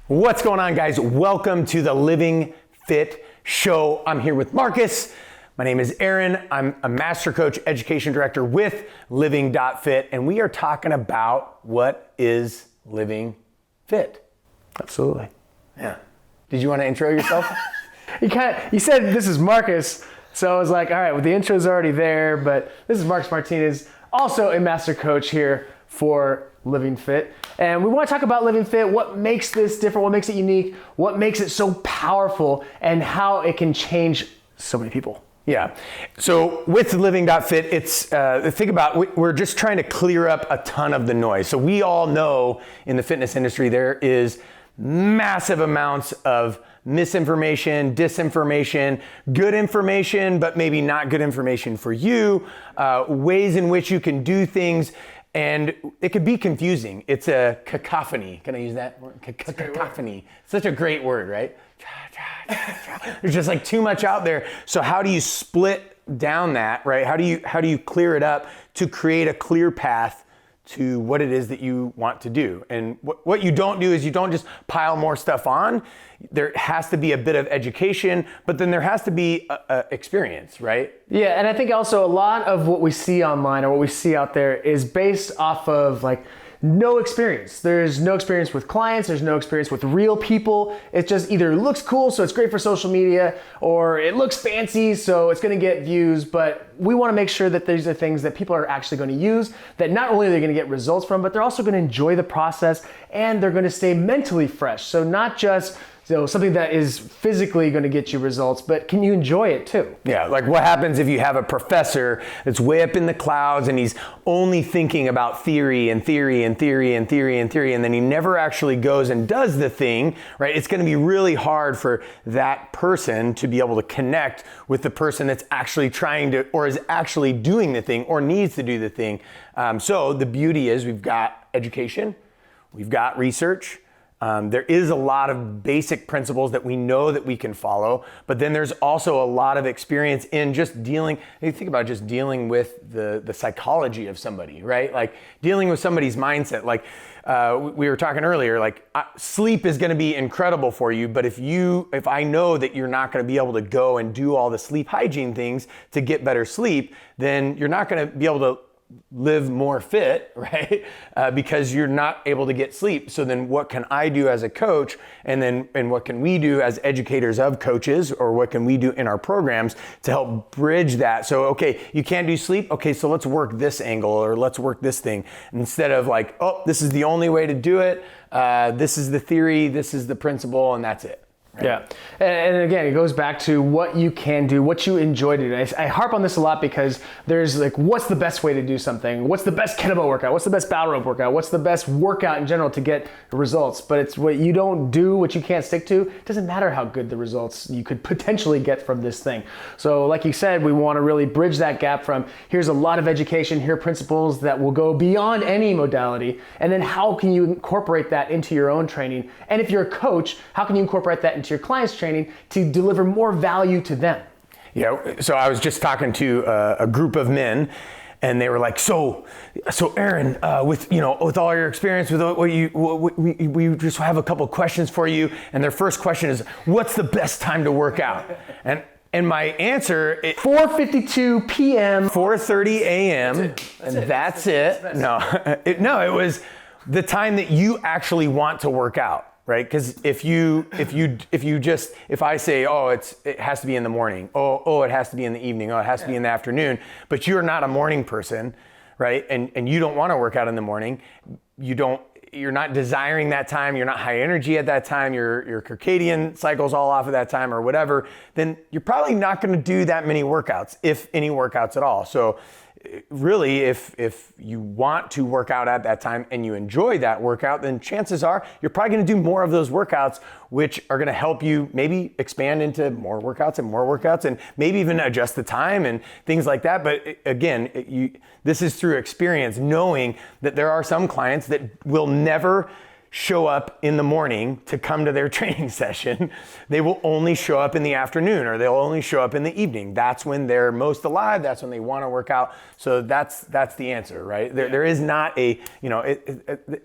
What's going on, guys? Welcome to the Living Fit Show. I'm here with Marcus. My name is Aaron. I'm a master coach, education director with Living.Fit, and we are talking about what is living fit. Absolutely. Yeah. Did you want to intro yourself? You said this is Marcus, so I was like, all right, well, the intro's already there, but this is Marcus Martinez, also a master coach here for LivingFit. And we want to talk about LivingFit, what makes this different, what makes it unique, what makes it so powerful, and how it can change so many people. Yeah. So with Living.Fit, it's, think about, we're just trying to clear up a ton of the noise. So we all know in the fitness industry, there is massive amounts of misinformation, disinformation, good information, but maybe not good information for you, ways in which you can do things. And it could be confusing. It's a cacophony. Can I use that word? Cacophony. Such a great word, right? There's just like too much out there. So how do you split down that, right? How do you clear it up to create a clear path to what it is that you want to do? And what you don't do is you don't just pile more stuff on. There has to be a bit of education, but then there has to be a experience, right? Yeah, and I think also a lot of what we see online or what we see out there is based off of like no experience. There's no experience with clients, there's no experience with real people. It just either looks cool, so it's great for social media, or it looks fancy, so it's gonna get views, but we wanna make sure that these are things that people are actually gonna use, that not only are they gonna get results from, but they're also gonna enjoy the process, and they're gonna stay mentally fresh. So not just something that is physically going to get you results, but can you enjoy it too? Yeah, like what happens if you have a professor that's way up in the clouds and he's only thinking about theory and theory and theory and theory and theory, and then he never actually goes and does the thing, right? It's going to be really hard for that person to be able to connect with the person that's actually trying to, or is actually doing the thing, or needs to do the thing. So the beauty is we've got education, we've got research. There is a lot of basic principles that we know that we can follow, but then there's also a lot of experience in just dealing, you think about just dealing with the psychology of somebody, right? Like dealing with somebody's mindset. Like we were talking earlier, like sleep is gonna be incredible for you, but if I know that you're not gonna be able to go and do all the sleep hygiene things to get better sleep, then you're not gonna be able to live more fit, right? Because you're not able to get sleep. So then what can I do as a coach? And what can we do as educators of coaches, or what can we do in our programs to help bridge that? So, okay, you can't do sleep. Okay, so let's work this angle, or let's work this thing. Instead of like, oh, this is the only way to do it. This is the theory, this is the principle, and that's it. Right. Yeah, and again, it goes back to what you can do, what you enjoy to do. I harp on this a lot because there's like, what's the best way to do something? What's the best kettlebell workout? What's the best battle rope workout? What's the best workout in general to get results? But it's what you don't do, what you can't stick to. It doesn't matter how good the results you could potentially get from this thing. So like you said, we want to really bridge that gap from here's a lot of education, here are principles that will go beyond any modality, and then how can you incorporate that into your own training? And if you're a coach, how can you incorporate that into your clients' training to deliver more value to them? Yeah, so I was just talking to a group of men, and they were like, so Aaron, with all your experience with we just have a couple questions for you. And their first question is, what's the best time to work out? And my answer, 4:52 p.m. 4:30 a.m. That's it. No, it was the time that you actually want to work out. Right? Because if I say, oh, it has to be in the morning, oh, it has to be in the evening, oh, it has to be in the afternoon, but you're not a morning person, right? And you don't want to work out in the morning, you're not desiring that time, you're not high energy at that time, your circadian cycle's all off at that time or whatever, then you're probably not going to do that many workouts, if any workouts at all. So really, if you want to work out at that time and you enjoy that workout, then chances are you're probably going to do more of those workouts, which are going to help you maybe expand into more workouts and maybe even adjust the time and things like that. But again, this is through experience, knowing that there are some clients that will never show up in the morning to come to their training session. They will only show up in the afternoon, or they'll only show up in the evening. That's when they're most alive. That's when they want to work out. So that's the answer, right? There is not a,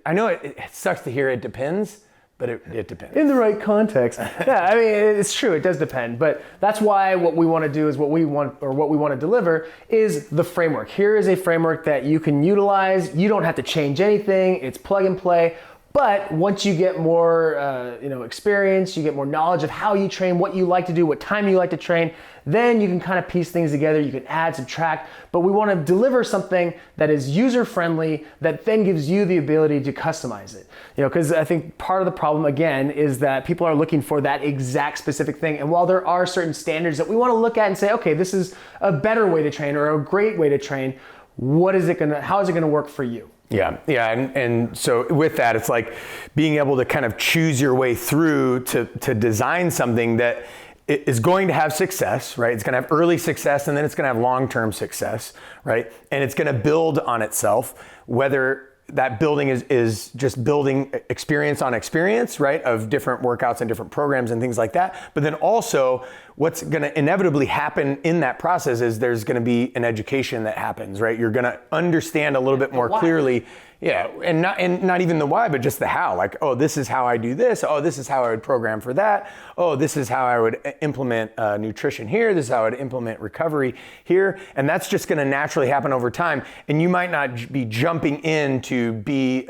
I know it sucks to hear it depends, but it depends. In the right context. Yeah, I mean, it's true. It does depend. But that's why what we want to do is what we want to deliver is the framework. Here is a framework that you can utilize. You don't have to change anything. It's plug and play. But once you get more experience, you get more knowledge of how you train, what you like to do, what time you like to train, then you can kind of piece things together. You can add, subtract, but we want to deliver something that is user-friendly that then gives you the ability to customize it. Because I think part of the problem, again, is that people are looking for that exact specific thing. And while there are certain standards that we want to look at and say, okay, this is a better way to train or a great way to train, how is it going to work for you? Yeah. And so with that, it's like being able to kind of choose your way through to design something that is going to have success, right? It's going to have early success, and then it's going to have long-term success, right? And it's going to build on itself, whether that building is just building experience on experience, right? Of different workouts and different programs and things like that. But then also what's going to inevitably happen in that process is there's going to be an education that happens, right? You're going to understand a little bit more clearly. Yeah, and not even the why, but just the how. Like, oh, this is how I do this. Oh, this is how I would program for that. Oh, this is how I would implement nutrition here. This is how I would implement recovery here. And that's just going to naturally happen over time. And you might not be jumping in to be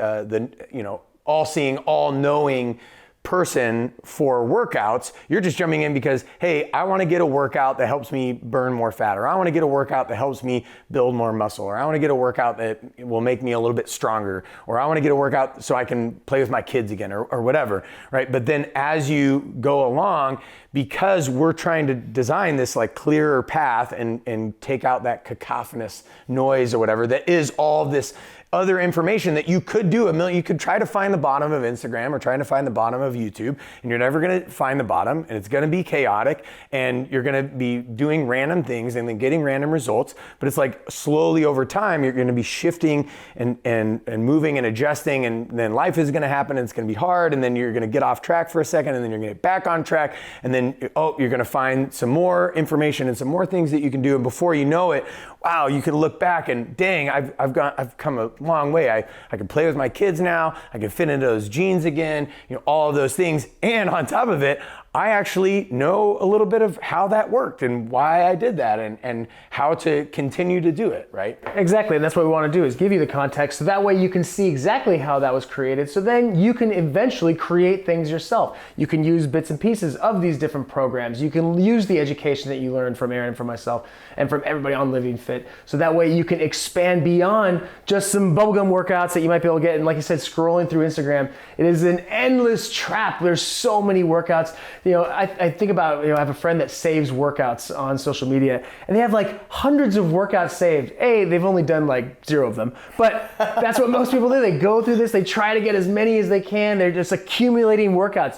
all-seeing, all-knowing person for workouts. You're just jumping in because, hey, I want to get a workout that helps me burn more fat, or I want to get a workout that helps me build more muscle, or I want to get a workout that will make me a little bit stronger, or I want to get a workout so I can play with my kids again, or whatever, right? But then as you go along, because we're trying to design this like clearer path and take out that cacophonous noise or whatever that is all this other information that you could do you could try to find the bottom of Instagram or trying to find the bottom of YouTube, and you're never going to find the bottom, and it's going to be chaotic, and you're going to be doing random things and then getting random results. But it's like slowly over time, you're going to be shifting and moving and adjusting, and then life is going to happen, and it's going to be hard, and then you're going to get off track for a second, and then you're going to get back on track, and then you're going to find some more information and some more things that you can do, and before you know it, wow, you can look back and dang, I've come a long way. I can play with my kids now. I can fit into those jeans again, all of those things. And on top of it, I actually know a little bit of how that worked and why I did that and how to continue to do it, right? Exactly, and that's what we want to do is give you the context so that way you can see exactly how that was created, so then you can eventually create things yourself. You can use bits and pieces of these different programs. You can use the education that you learned from Aaron, from myself, and from everybody on LivingFit, so that way you can expand beyond just some bubblegum workouts that you might be able to get, and like you said, scrolling through Instagram, it is an endless trap. There's so many workouts. I think about, I have a friend that saves workouts on social media, and they have like hundreds of workouts saved. They've only done like 0 of them, but that's what most people do. They go through this, they try to get as many as they can. They're just accumulating workouts.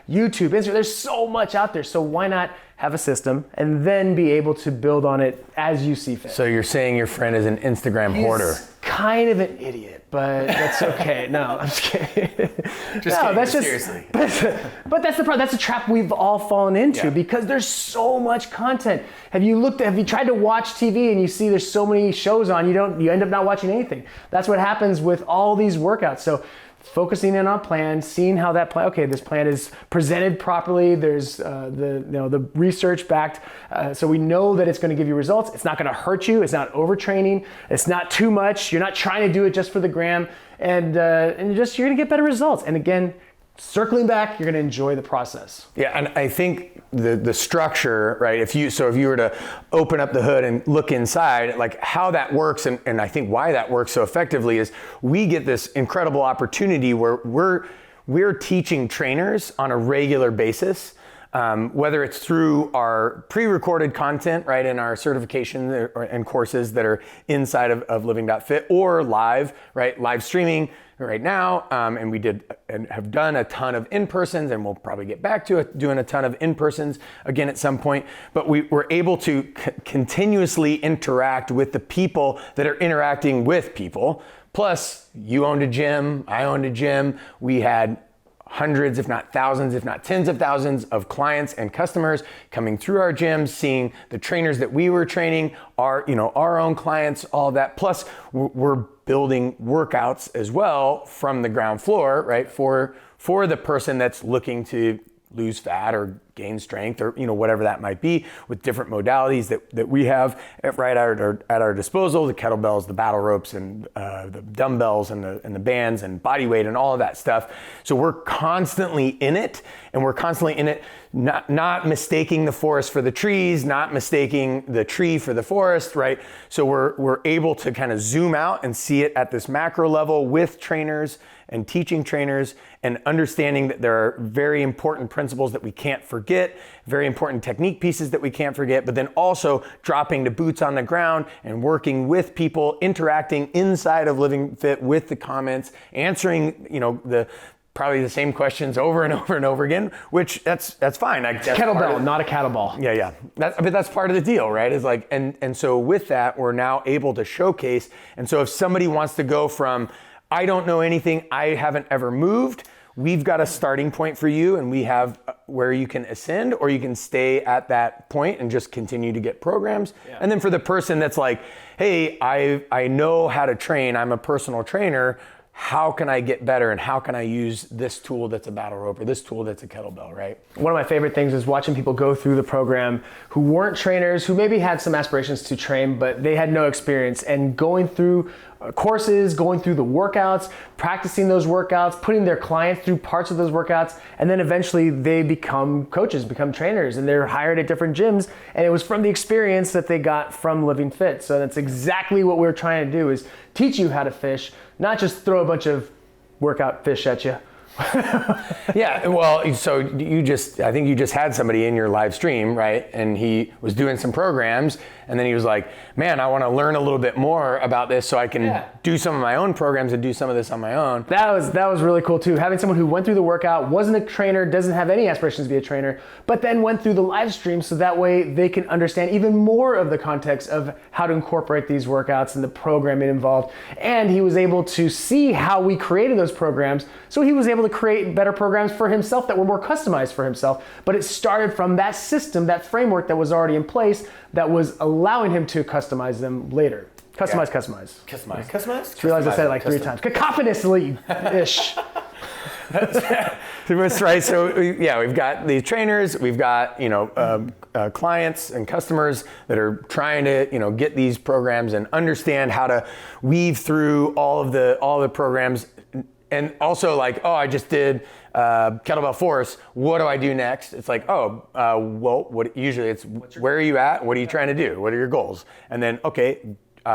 YouTube, Instagram, there's so much out there. So why not have a system and then be able to build on it as you see fit? So you're saying your friend is an Instagram hoarder? Kind of an idiot, but that's okay. No, I'm just kidding. Seriously. But that's the problem. That's a trap we've all fallen into because there's so much content. Have you tried to watch TV and you see there's so many shows on, you end up not watching anything. That's what happens with all these workouts. So focusing in on plan, seeing how that plan, okay, this plan is presented properly, there's the research backed, so we know that it's going to give you results. It's not going to hurt you, it's not overtraining, it's not too much, you're not trying to do it just for the gram, and you're going to get better results. And again, circling back, you're going to enjoy the process. Yeah, and I think the structure, right? If you were to open up the hood and look inside, like how that works, and I think why that works so effectively is we get this incredible opportunity where we're teaching trainers on a regular basis. Whether it's through our pre-recorded content, right, in our certification and courses that are inside of Living.Fit, or live, right, live streaming right now, and we did and have done a ton of in-persons, and we'll probably get back to doing a ton of in-persons again at some point, but we were able to continuously interact with the people that are interacting with people. Plus, you owned a gym, I owned a gym, we had hundreds, if not thousands, if not tens of thousands of clients and customers coming through our gyms, seeing the trainers that we were training, our own clients, all of that. Plus we're building workouts as well from the ground floor, right? For the person that's looking to lose fat or gain strength or whatever that might be, with different modalities that we have right at our disposal, the kettlebells, the battle ropes, and the dumbbells and the bands and body weight and all of that stuff. So we're constantly in it, and we're constantly in it, not mistaking the forest for the trees, not mistaking the tree for the forest, right? So we're able to kind of zoom out and see it at this macro level with trainers and teaching trainers, and understanding that there are very important principles that we can't forget, very important technique pieces that we can't forget, but then also dropping the boots on the ground and working with people, interacting inside of LivingFit with the comments, answering, probably the same questions over and over and over again, which that's fine. That's kettlebell, not a kettlebell. Yeah. But that's part of the deal, right? Is like, and so with that, we're now able to showcase. And so if somebody wants to go from, I don't know anything, I haven't ever moved, we've got a starting point for you, and we have where you can ascend, or you can stay at that point and just continue to get programs. Yeah. And then for the person that's like, hey, I know how to train, I'm a personal trainer, how can I get better, and how can I use this tool that's a battle rope or this tool that's a kettlebell, right? One of my favorite things is watching people go through the program who weren't trainers, who maybe had some aspirations to train, but they had no experience, and going through courses, going through the workouts, practicing those workouts, putting their clients through parts of those workouts, and then eventually they become coaches, become trainers, and they're hired at different gyms, and it was from the experience that they got from LivingFit. So that's exactly what we're trying to do, is teach you how to fish, not just throw a bunch of workout fish at you. Yeah, well, so I think you just had somebody in your live stream, right? And he was doing some programs, and then he was like, man, I want to learn a little bit more about this so I can do some of my own programs and do some of this on my own. That was really cool too. Having someone who went through the workout, wasn't a trainer, doesn't have any aspirations to be a trainer, but then went through the live stream, so that way they can understand even more of the context of how to incorporate these workouts and the programming involved. And he was able to see how we created those programs, so he was able to create better programs for himself that were more customized for himself. But it started from that system, that framework that was already in place, that was allowing him to customize them later. Customize. Just realized I said it like 3 times. Cacophonously-ish. That's right. So we've got these trainers, we've got clients and customers that are trying to get these programs and understand how to weave through all the programs. And also like, I just did kettlebell force. What do I do next? It's like, usually it's where are you at? What are you trying to do? What are your goals? And then,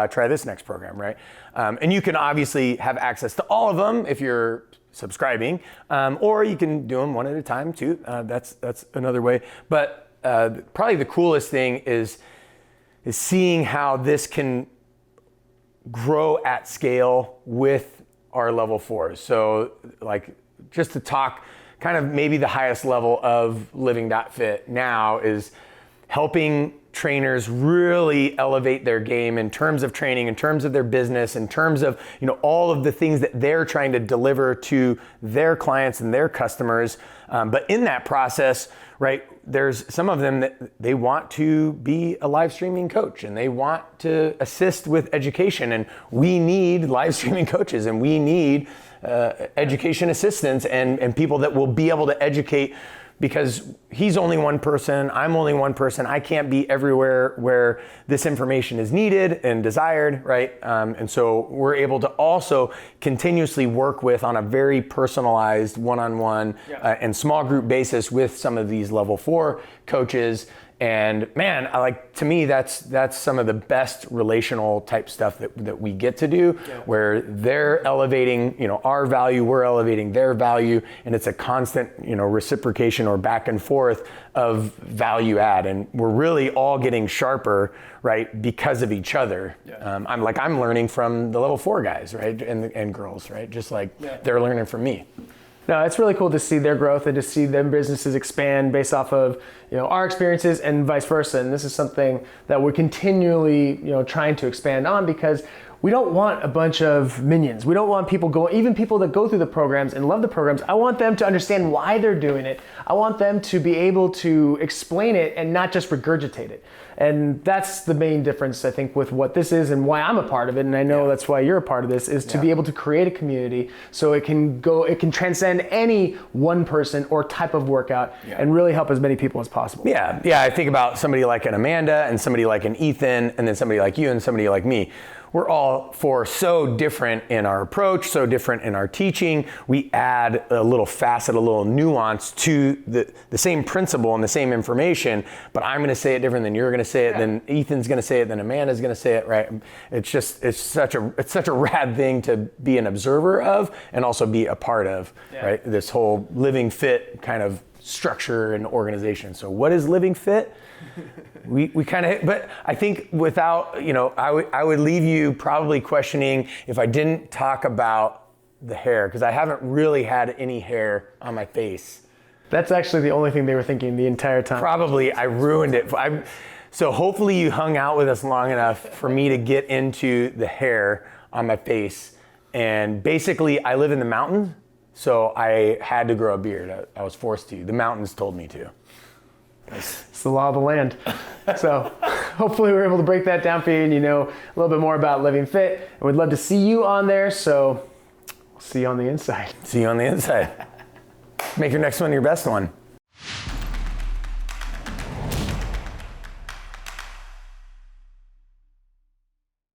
try this next program, right? And you can obviously have access to all of them if you're subscribing, or you can do them one at a time too. That's another way. But probably the coolest thing is seeing how this can grow at scale with our level 4s. So like, just to talk kind of maybe the highest level of Living.Fit now is helping trainers really elevate their game in terms of training, in terms of their business, in terms of all of the things that they're trying to deliver to their clients and their customers. But in that process, right, there's some of them that they want to be a live streaming coach and they want to assist with education, and we need live streaming coaches, and we need education assistants and people that will be able to educate, because he's only one person, I'm only one person. I can't be everywhere where this information is needed and desired, right? And so we're able to also continuously work with on a very personalized one-on-one and small group basis with some of these level 4 coaches. And man, to me, that's some of the best relational type stuff that we get to do, where they're elevating, our value, we're elevating their value, and it's a constant, reciprocation or back and forth of value add. And we're really all getting sharper, right, because of each other. I'm learning from the level 4 guys, right, and girls, right, just like they're learning from me. No, it's really cool to see their growth and to see them businesses expand based off of our experiences and vice versa. And this is something that we're continually trying to expand on, because we don't want a bunch of minions. We don't want people even people that go through the programs and love the programs. I want them to understand why they're doing it. I want them to be able to explain it and not just regurgitate it. And that's the main difference, I think, with what this is and why I'm a part of it. And I know that's why you're a part of this, is to be able to create a community so it can transcend any one person or type of workout and really help as many people as possible. Yeah. I think about somebody like an Amanda and somebody like an Ethan and then somebody like you and somebody like me. We're all so different in our approach, so different in our teaching. We add a little facet, a little nuance to the same principle and the same information, but I'm going to say it different than you're going to say it, then Ethan's going to say it, then Amanda's going to say it, right? It's such a rad thing to be an observer of and also be a part of, right? This whole LivingFit kind of structure and organization. So what is LivingFit? We kind of, but I think without, I would leave you probably questioning if I didn't talk about the hair, because I haven't really had any hair on my face. That's actually the only thing they were thinking the entire time. Probably I ruined it. So hopefully you hung out with us long enough for me to get into the hair on my face. And basically I live in the mountains, so I had to grow a beard. I was forced to. The mountains told me to. It's the law of the land. So hopefully we're able to break that down for you and you know a little bit more about LivingFit. And we'd love to see you on there. So we'll see you on the inside. See you on the inside. Make your next one your best one.